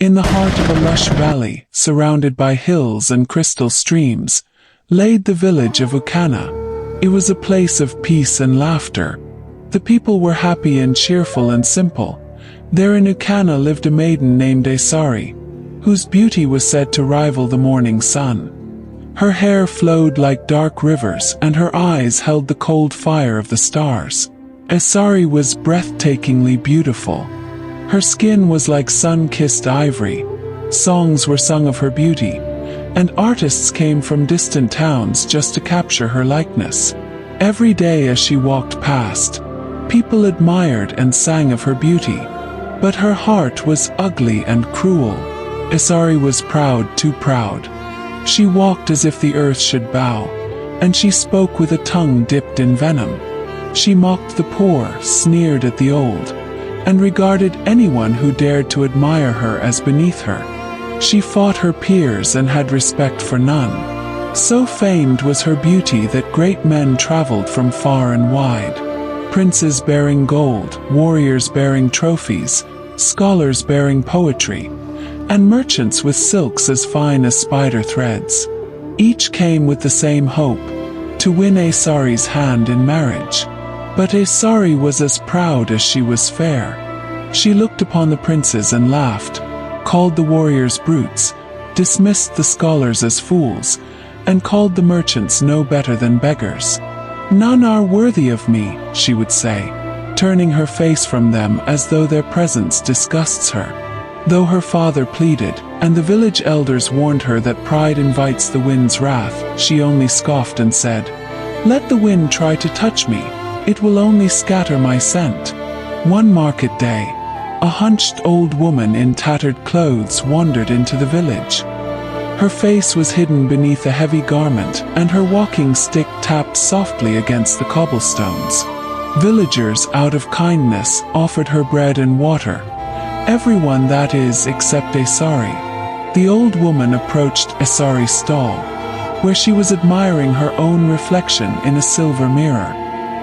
In the heart of a lush valley, surrounded by hills and crystal streams, laid the village of Ukana. It was a place of peace and laughter. The people were happy and cheerful and simple. There in Ukana lived a maiden named Esari, whose beauty was said to rival the morning sun. Her hair flowed like dark rivers, and her eyes held the cold fire of the stars. Esari was breathtakingly beautiful. Her skin was like sun-kissed ivory. Songs were sung of her beauty, and artists came from distant towns just to capture her likeness. Every day as she walked past, people admired and sang of her beauty. But her heart was ugly and cruel. Esari was proud, too proud. She walked as if the earth should bow, and she spoke with a tongue dipped in venom. She mocked the poor, sneered at the old, and regarded anyone who dared to admire her as beneath her. She fought her peers and had respect for none. So famed was her beauty that great men traveled from far and wide. Princes bearing gold, warriors bearing trophies, scholars bearing poetry, and merchants with silks as fine as spider threads. Each came with the same hope, to win Esari's hand in marriage. But Esari was as proud as she was fair. She looked upon the princes and laughed, called the warriors brutes, dismissed the scholars as fools, and called the merchants no better than beggars. "None are worthy of me," she would say, turning her face from them as though their presence disgusts her. Though her father pleaded, and the village elders warned her that pride invites the wind's wrath, she only scoffed and said, "Let the wind try to touch me. It will only scatter my scent." One market day, a hunched old woman in tattered clothes wandered into the village. Her face was hidden beneath a heavy garment, and her walking stick tapped softly against the cobblestones. Villagers, out of kindness, offered her bread and water. Everyone, that is, except Esari. The old woman approached Esari's stall, where she was admiring her own reflection in a silver mirror.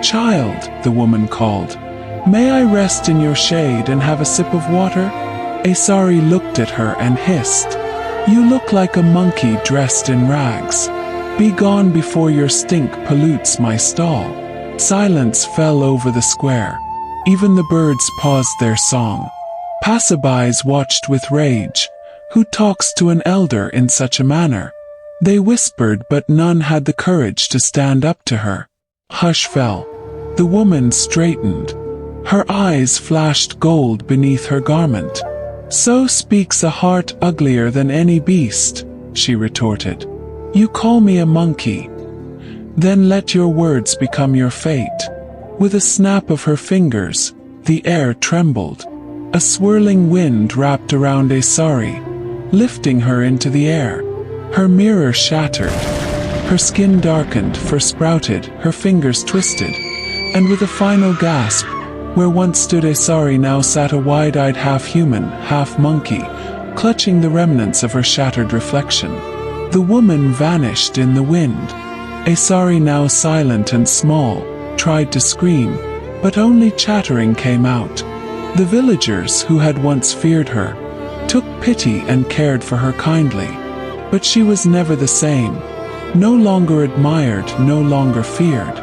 "Child," the woman called, "may I rest in your shade and have a sip of water?" Esari looked at her and hissed, "You look like a monkey dressed in rags. Be gone before your stink pollutes my stall." Silence fell over the square. Even the birds paused their song. Passerbys watched with rage. Who talks to an elder in such a manner? They whispered, but none had the courage to stand up to her. Hush fell. The woman straightened. Her eyes flashed gold beneath her garment. "So speaks a heart uglier than any beast," she retorted. "You call me a monkey? Then let your words become your fate." With a snap of her fingers, the air trembled. A swirling wind wrapped around Esari, lifting her into the air. Her mirror shattered. Her skin darkened, sprouted, her fingers twisted, and with a final gasp, where once stood Esari now sat a wide-eyed half-human, half-monkey, clutching the remnants of her shattered reflection. The woman vanished in the wind. Esari, now silent and small, tried to scream, but only chattering came out. The villagers, who had once feared her, took pity and cared for her kindly. But she was never the same. No longer admired, no longer feared.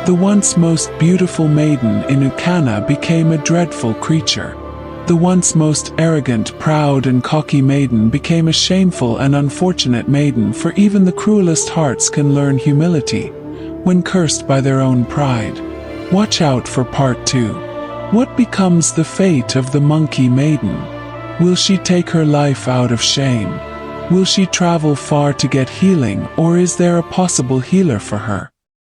The once most beautiful maiden in Ukana became a dreadful creature. The once most arrogant, proud and cocky maiden became a shameful and unfortunate maiden, for even the cruelest hearts can learn humility when cursed by their own pride. Watch out for part 2. What becomes the fate of the Monkey Maiden? Will she take her life out of shame? Will she travel far to get healing, or is there a possible healer for her?